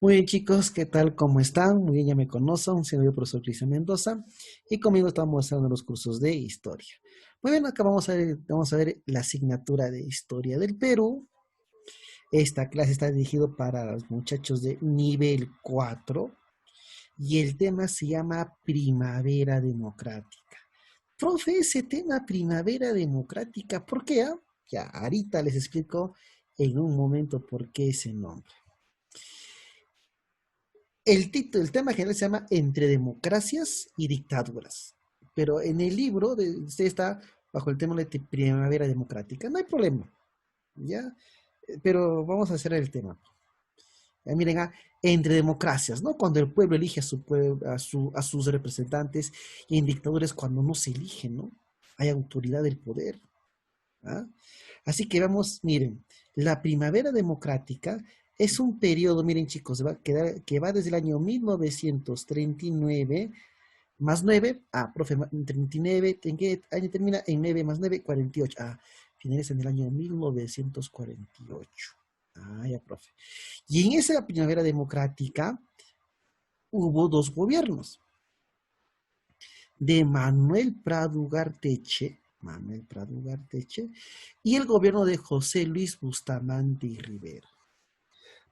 Muy bien, chicos, ¿qué tal? ¿Cómo están? Muy bien, ya me conocen, soy el profesor Cristian Mendoza y conmigo estamos haciendo los cursos de historia. Muy bien, acá vamos a ver la asignatura de historia del Perú. Esta clase está dirigida para los muchachos de nivel 4 y el tema se llama Primavera Democrática. Profe, ese tema Primavera Democrática, ¿por qué? Ya, ahorita les explico en un momento por qué ese nombre. El tema general se llama Entre democracias y dictaduras, pero en el libro usted está bajo el tema de primavera democrática. No hay problema, ¿ya? Pero vamos a hacer el tema. Miren, entre democracias, ¿no? Cuando el pueblo elige a su pueblo, a sus representantes, y en dictaduras cuando no se eligen, ¿no? Hay autoridad del poder. ¿Ah? Así que vamos, miren, la primavera democrática es un periodo, miren chicos, que va desde el año 1939 más 9, profe, 39, ¿en qué año termina? En 9 más 9, 48. Finaliza en el año 1948. Ya, profe. Y en esa primavera democrática hubo dos gobiernos, de Manuel Prado Ugarteche, y el gobierno de José Luis Bustamante y Rivera.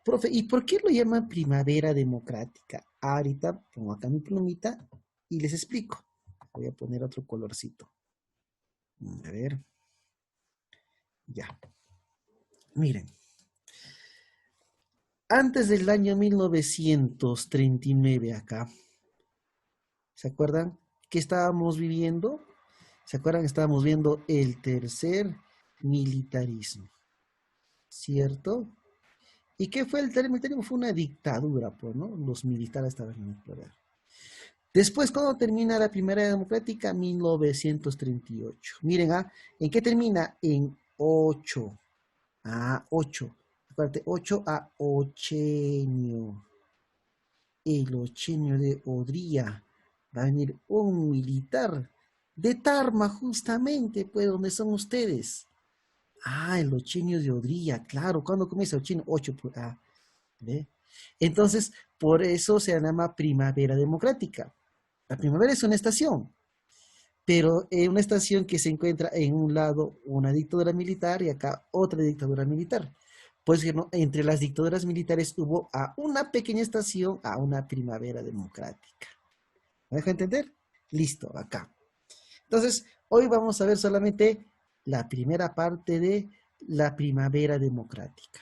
Profe, ¿y por qué lo llaman primavera democrática? Ahorita pongo acá mi plumita y les explico. Voy a poner otro colorcito. A ver, ya. Miren, antes del año 1939 acá, ¿se acuerdan qué estábamos viviendo? ¿Se acuerdan? Estábamos viendo el tercer militarismo, ¿cierto? ¿Y qué fue el tercer militarismo? Fue una dictadura, pues, ¿no? Los militares estaban en el poder. Después, ¿cuándo termina la primera democrática? 1938. Miren, ¿en qué termina? En 8. 8. Acuérdate, 8 a Ochenio. El Ochenio de Odría. Va a venir un militar de Tarma, justamente, pues, donde son ustedes. El Ochenio de Odría, claro. ¿Cuándo comienza el Ochenio? 8. Pues, ¿ve? Entonces, por eso se llama primavera democrática. La primavera es una estación, pero una estación que se encuentra en un lado una dictadura militar y acá otra dictadura militar. Pues no, entre las dictaduras militares hubo una pequeña estación a una primavera democrática. ¿Me dejo entender? Listo, acá. Entonces, hoy vamos a ver solamente la primera parte de la primavera democrática.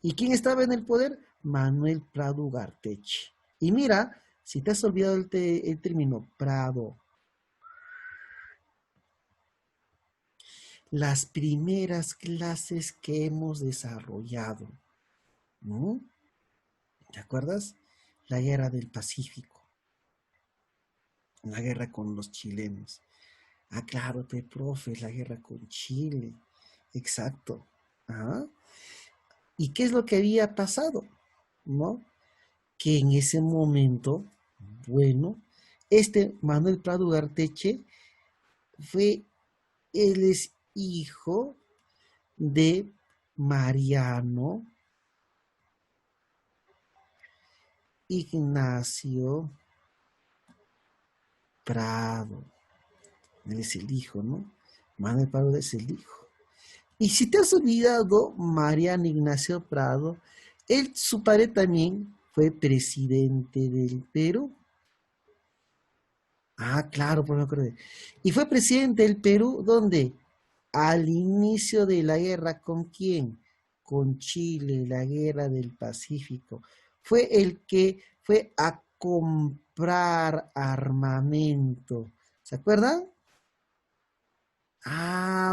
¿Y quién estaba en el poder? Manuel Prado Ugarteche. Y mira, si te has olvidado el término Prado, las primeras clases que hemos desarrollado, ¿no? ¿Te acuerdas? La guerra del Pacífico, la guerra con los chilenos. Claro, profe, la guerra con Chile. Exacto. ¿Ah? ¿Y qué es lo que había pasado? ¿No? Que en ese momento, bueno, este Manuel Prado Ugarteche él es hijo de Mariano Ignacio Prado. Él es el hijo, ¿no? Manuel Prado es el hijo. Y si te has olvidado, Mariano Ignacio Prado, su padre también fue presidente del Perú. Claro, pues me acordé. Y fue presidente del Perú, ¿dónde? Al inicio de la guerra, ¿con quién? Con Chile, la guerra del Pacífico. Fue el que fue a comprar armamento. ¿Se acuerdan?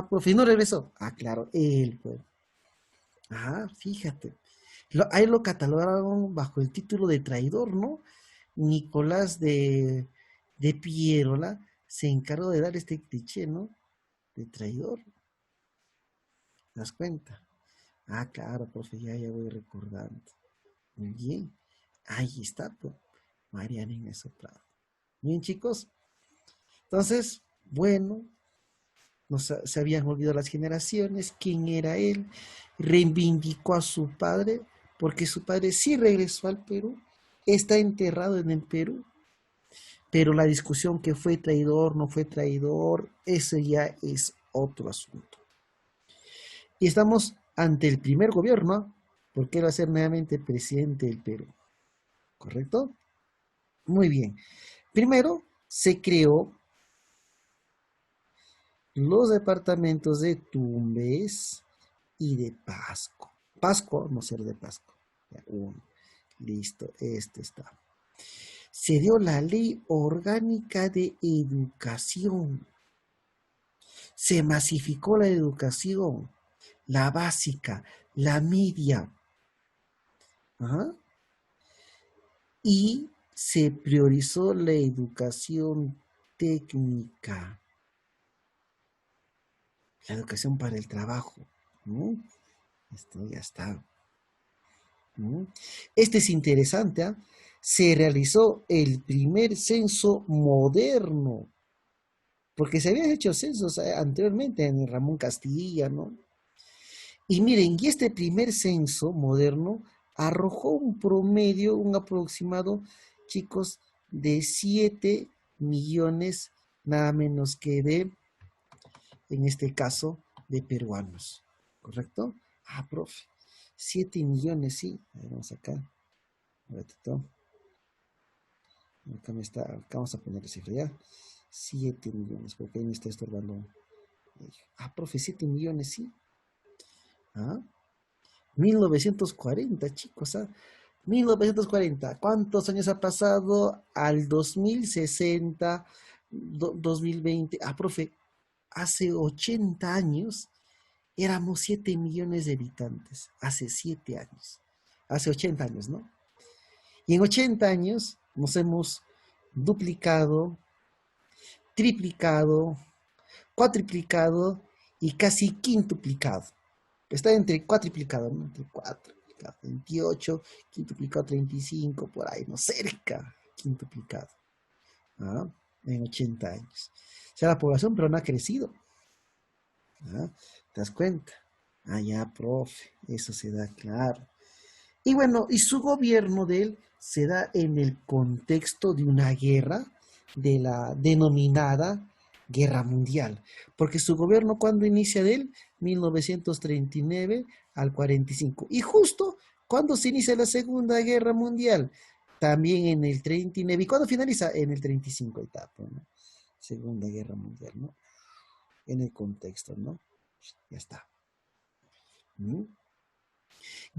Por fin no regresó. Claro, él fue. Fíjate. Ahí lo catalogaron bajo el título de traidor, ¿no? Nicolás de Pierola se encargó de dar este cliché, ¿no? De traidor. ¿Te das cuenta? Claro, profe, ya voy recordando. Muy bien. Ahí está, pues. Mariana Inés Prado. Bien, chicos. Entonces, bueno, se habían olvidado las generaciones. ¿Quién era él? Reivindicó a su padre. porque su padre sí regresó al Perú, está enterrado en el Perú, pero la discusión que fue traidor, no fue traidor, ese ya es otro asunto. Y estamos ante el primer gobierno, porque él va a ser nuevamente presidente del Perú, ¿correcto? Muy bien. Primero se creó los departamentos de Tumbes y de Pasco. Pasco, no ser de Pasco. Ya, uno. Listo, este está. Se dio la ley orgánica de educación. Se masificó la educación, la básica, la media. Ajá. Y se priorizó la educación técnica, la educación para el trabajo. ¿No? Esto ya está. ¿No? Este es interesante. ¿Eh? Se realizó el primer censo moderno, porque se habían hecho censos anteriormente en Ramón Castilla, ¿no? Y miren, y este primer censo moderno arrojó un promedio, un aproximado, chicos, de 7 millones, nada menos que de, en este caso, de peruanos. ¿Correcto? Ah, profe. 7 millones, sí. A ver, vamos acá. Un ratito. Acá vamos a poner la cifra ya. 7 millones, porque ahí me está estorbando. Ah, profe, 7 millones, sí. Ah, 1940, chicos, ¿ah? 1940. ¿Cuántos años ha pasado al 2060, 2020? Ah, profe, hace 80 años éramos 7 millones de habitantes. Hace 7 años. Hace 80 años, ¿no? Y en 80 años nos hemos duplicado, triplicado, cuatriplicado y casi quintuplicado. Está entre cuatriplicado, ¿no? Entre 4, 28, quintuplicado 35, por ahí, no cerca, quintuplicado, ¿ah? En 80 años. O sea, la población, pero no ha crecido. ¿Ah? ¿Te das cuenta? Ah, ya, profe, eso se da claro. Y bueno, y su gobierno de él se da en el contexto de una guerra, de la denominada Guerra Mundial, porque su gobierno cuando inicia de él, 1939 al 45, y justo cuando se inicia la Segunda Guerra Mundial, también en el 39, y cuando finaliza en el 35 etapa, ¿no? Segunda Guerra Mundial, ¿no? En el contexto, ¿no? Ya está. ¿Mm?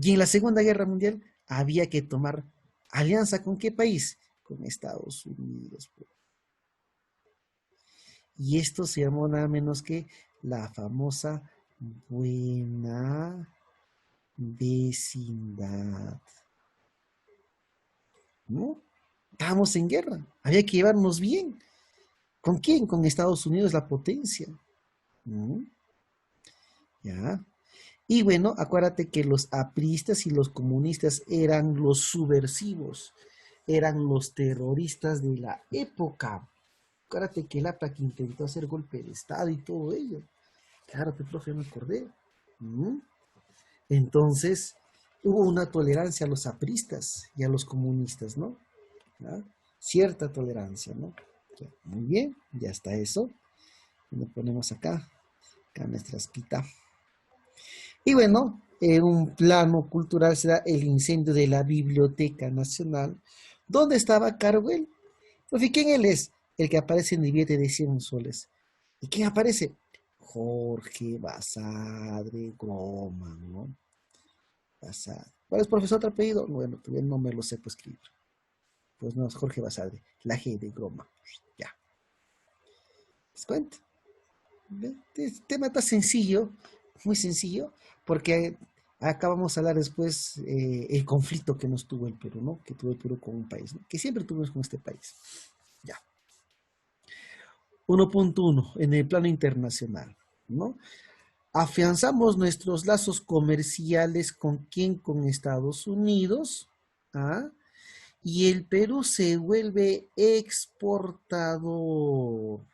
Y en la Segunda Guerra Mundial había que tomar alianza con qué país? Con Estados Unidos. Y esto se llamó nada menos que la famosa buena vecindad. ¿No? Estábamos en guerra, había que llevarnos bien. ¿Con quién? Con Estados Unidos, la potencia. ¿No? ¿Ya? Y bueno, acuérdate que los apristas y los comunistas eran los subversivos, eran los terroristas de la época. Acuérdate que el APRA intentó hacer golpe de Estado y todo ello. Claro, profe, me acordé. ¿Mm? Entonces, hubo una tolerancia a los apristas y a los comunistas, ¿no? ¿Ah? Cierta tolerancia, ¿no? Ya, muy bien, ya está eso. Lo ponemos acá nuestra espita. Y bueno, en un plano cultural se da el incendio de la Biblioteca Nacional, donde estaba Carwell. Profe, ¿quién él es? El que aparece en el billete de 100 soles. ¿Y quién aparece? Jorge Basadre Groman, ¿no? Basadre. ¿Cuál es, profesor, otro apellido? Bueno, todavía no me lo sé escribir. Pues no, es Jorge Basadre. La G de Groman. Ya. ¿Les cuento? Este tema está sencillo, muy sencillo, porque acá vamos a hablar después el conflicto que nos tuvo el Perú, ¿no? Que tuvo el Perú con un país, ¿no? Que siempre tuvimos con este país. Ya. 1.1 en el plano internacional, ¿no? Afianzamos nuestros lazos comerciales con quién, con Estados Unidos, ¿ah? Y el Perú se vuelve exportador.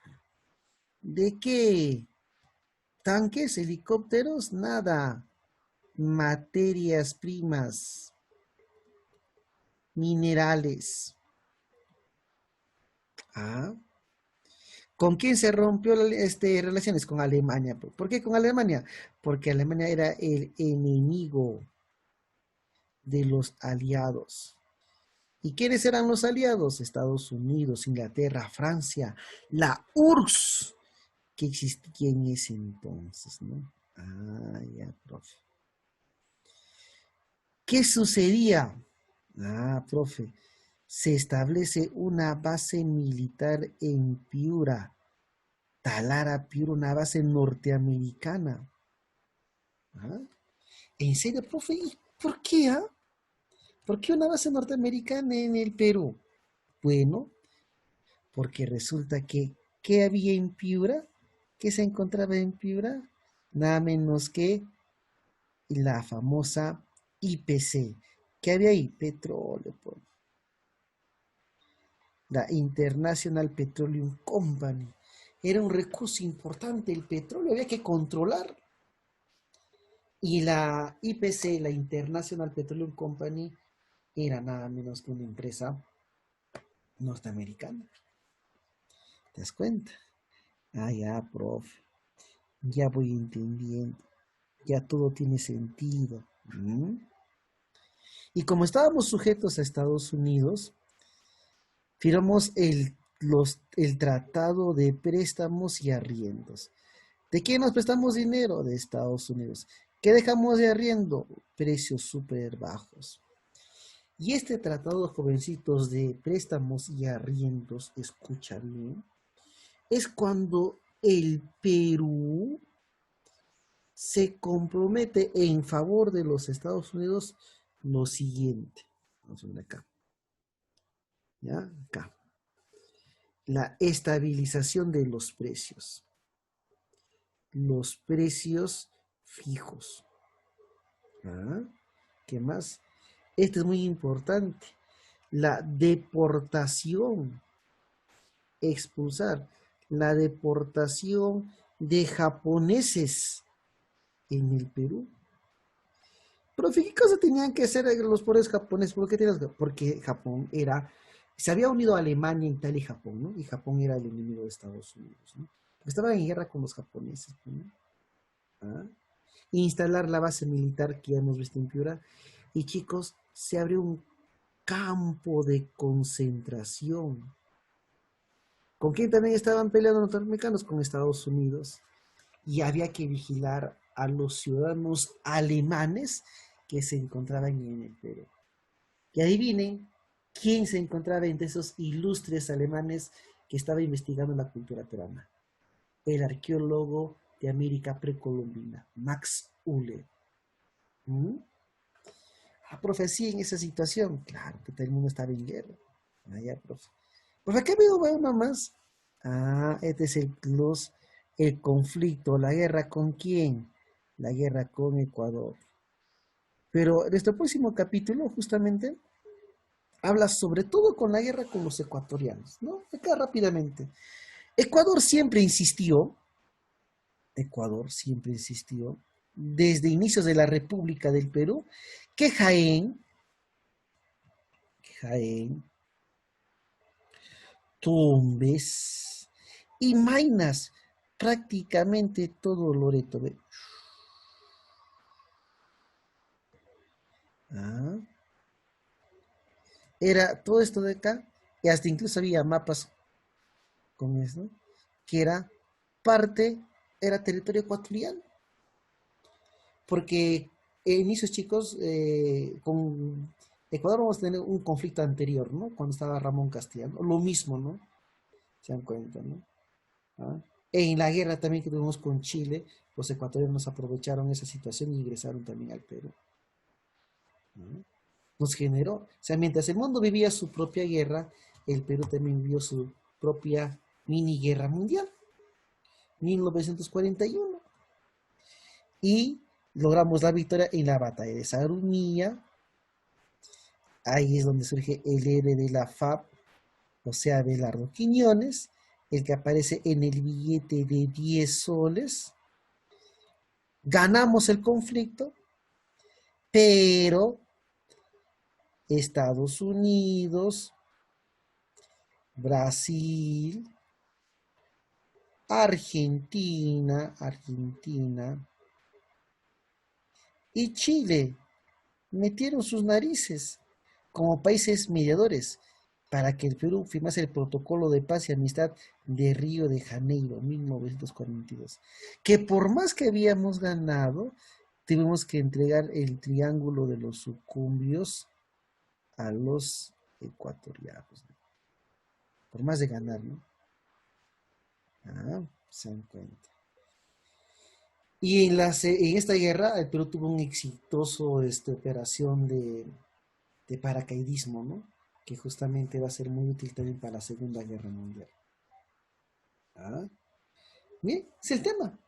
¿De qué? Tanques, helicópteros, nada. Materias primas. minerales. Ah. ¿Con quién se rompió relaciones? Con Alemania. ¿Por qué con Alemania? Porque Alemania era el enemigo de los aliados. ¿Y quiénes eran los aliados? Estados Unidos, Inglaterra, Francia, la URSS, que existía en ese entonces, ¿no? Ah, ya, profe. ¿Qué sucedía? Ah, profe, se establece una base militar en Piura, Talara, Piura, una base norteamericana. ¿Ah? ¿En serio, profe? ¿Y por qué? Ah? ¿Por qué una base norteamericana en el Perú? Bueno, porque resulta que, ¿qué había en Piura? ¿Qué se encontraba en Piura? Nada menos que la famosa IPC. ¿Qué había ahí? Petróleo, pues. La International Petroleum Company. Era un recurso importante, el petróleo había que controlar. Y la IPC, la International Petroleum Company, era nada menos que una empresa norteamericana. ¿Te das cuenta? Ah, ya, profe. Ya voy entendiendo. Ya todo tiene sentido. ¿Mm? Y como estábamos sujetos a Estados Unidos, firmamos el Tratado de Préstamos y Arriendos. ¿De quién nos prestamos dinero? De Estados Unidos. ¿Qué dejamos de arriendo? Precios súper bajos. Y este tratado, jovencitos, de préstamos y arriendos, escúchame, es cuando el Perú se compromete en favor de los Estados Unidos lo siguiente. Vamos a ver acá. ¿Ya? Acá. La estabilización de los precios. Los precios fijos. ¿Ah? ¿Qué más? Este es muy importante. La deportación. Expulsar. La deportación de japoneses en el Perú. Profe, ¿qué cosa tenían que hacer los pobres japoneses? Porque Japón era, se había unido a Alemania, Italia y Japón, ¿no? Y Japón era el enemigo de Estados Unidos, ¿no? Porque estaban en guerra con los japoneses, ¿no? ¿Ah? Instalar la base militar que ya hemos visto en Piura. Y chicos, se abrió un campo de concentración. ¿Con quién también estaban peleando los norteamericanos? Con Estados Unidos. Y había que vigilar a los ciudadanos alemanes que se encontraban en el Perú. Y adivinen quién se encontraba entre esos ilustres alemanes que estaba investigando la cultura peruana. El arqueólogo de América precolombina, Max Uhle. ¿Mm? Ah, profe, sí, en esa situación, claro que todo el mundo estaba en guerra. Ah, ya, profe. Pues acá veo uno más. Ah, este es el conflicto, la guerra con quién, la guerra con Ecuador. Pero nuestro próximo capítulo justamente habla sobre todo con la guerra con los ecuatorianos, ¿no? Acá rápidamente. Ecuador siempre insistió, desde inicios de la República del Perú, que Jaén, Tumbes y Mainas, prácticamente todo Loreto. ¿Ve? Ah, era todo esto de acá, y hasta incluso había mapas con eso, que era parte, era territorio ecuatoriano, porque en inicios chicos, con Ecuador vamos a tener un conflicto anterior, ¿no? Cuando estaba Ramón Castellano, lo mismo, ¿no? Se dan cuenta, ¿no? ¿Ah? En la guerra también que tuvimos con Chile, los ecuatorianos aprovecharon esa situación y ingresaron también al Perú. ¿No? Nos generó, o sea, mientras el mundo vivía su propia guerra, el Perú también vivió su propia mini guerra mundial, 1941. Y logramos la victoria en la batalla de Sarumilla. Ahí es donde surge el héroe de la FAB, o sea, Abelardo Quiñones, el que aparece en el billete de 10 soles. Ganamos el conflicto, pero Estados Unidos, Brasil, Argentina y Chile metieron sus narices como países mediadores para que el Perú firmase el protocolo de paz y amistad de Río de Janeiro, 1942, que por más que habíamos ganado, tuvimos que entregar el triángulo de los sucumbios a los ecuatorianos, ¿no? Por más de ganar, ¿no? Ah, se dan cuenta. Y en esta guerra el Perú tuvo un exitoso operación de paracaidismo, ¿no? Que justamente va a ser muy útil también para la Segunda Guerra Mundial. ¿Ah? Bien, es el tema.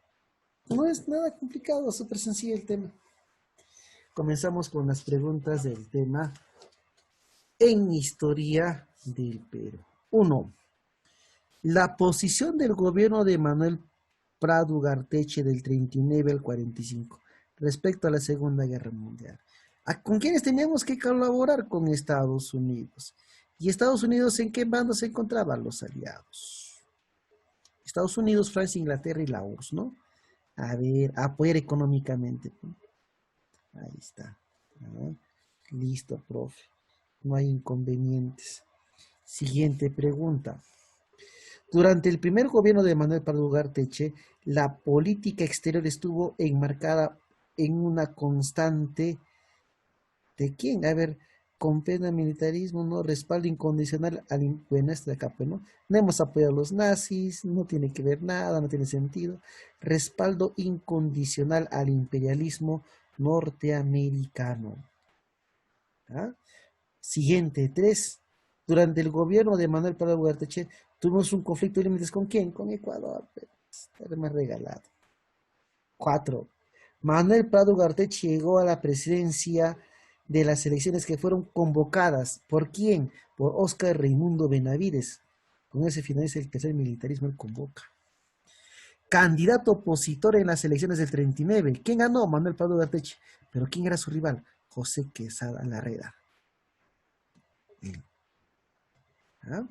No es nada complicado, súper sencillo el tema. Comenzamos con las preguntas del tema en historia del Perú. 1. La posición del gobierno de Manuel Prado Ugarteche del 39 al 45 respecto a la Segunda Guerra Mundial. ¿Con quiénes teníamos que colaborar? Con Estados Unidos. ¿Y Estados Unidos en qué bando se encontraban? Los aliados. Estados Unidos, Francia, Inglaterra y la URSS, ¿no? A ver, apoyar económicamente, ¿no? Ahí está. ¿No? Listo, profe. No hay inconvenientes. Siguiente pregunta. Durante el primer gobierno de Manuel Prado Ugarteche, la política exterior estuvo enmarcada en una constante ¿de quién? A ver, con pena militarismo, ¿no? Respaldo incondicional al bueno, este de acá, pues, ¿no? No hemos apoyado a los nazis, no tiene que ver nada, no tiene sentido. Respaldo incondicional al imperialismo norteamericano. ¿Ah? Siguiente, 3. Durante el gobierno de Manuel Prado Ugarteche tuvimos un conflicto de límites ¿con quién? Con Ecuador. Está más regalado. 4. Manuel Prado Ugarteche llegó a la presidencia de las elecciones que fueron convocadas. ¿Por quién? Por Óscar Raimundo Benavides. Con ese finaliza el tercer militarismo, él convoca. Candidato opositor en las elecciones del 39. ¿Quién ganó? Manuel Prado Ugarteche. ¿Pero quién era su rival? José Quesada Larrera. ¿Ah?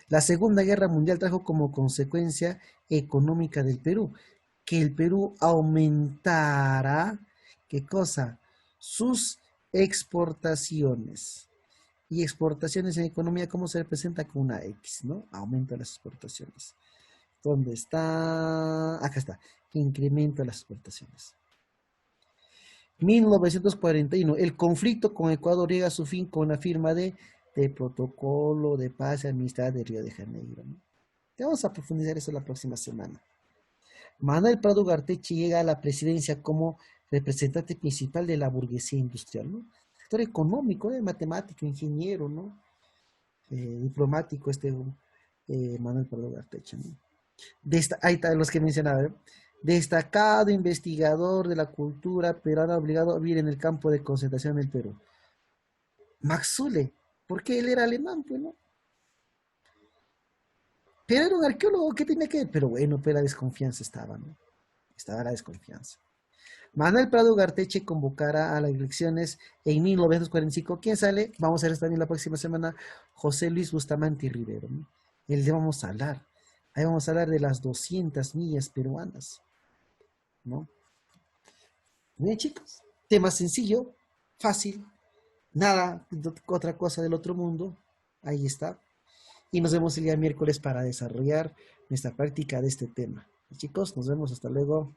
La Segunda Guerra Mundial trajo como consecuencia económica del Perú que el Perú aumentara, ¿qué cosa? Sus exportaciones. Y exportaciones en economía, ¿cómo se representa? Con una X, ¿no? Aumento de las exportaciones. ¿Dónde está? Acá está. Incremento de las exportaciones. 1941. El conflicto con Ecuador llega a su fin con la firma de protocolo de paz y amistad de Río de Janeiro, ¿no? Vamos a profundizar eso la próxima semana. Manuel Prado Ugarteche llega a la presidencia como representante principal de la burguesía industrial, ¿no? Sector económico, matemático, ingeniero, ¿no? Diplomático, Manuel Prado Ugarteche, ¿no? Ahí está los que mencionaba, ¿eh? Destacado investigador de la cultura peruana obligado a vivir en el campo de concentración del Perú. Max Zule, porque él era alemán, pues, ¿no? Pero era un arqueólogo que tenía que ver, pero bueno, pues la desconfianza estaba, ¿no? Estaba la desconfianza. Manuel Prado Ugarteche convocará a las elecciones en 1945. ¿Quién sale? Vamos a ver también la próxima semana. José Luis Bustamante Rivero, ¿no? El de vamos a hablar. Ahí vamos a hablar de las 200 millas peruanas, ¿no? Bien, chicos. Tema sencillo, fácil, nada, otra cosa del otro mundo. Ahí está. Y nos vemos el día miércoles para desarrollar nuestra práctica de este tema. Chicos, nos vemos hasta luego.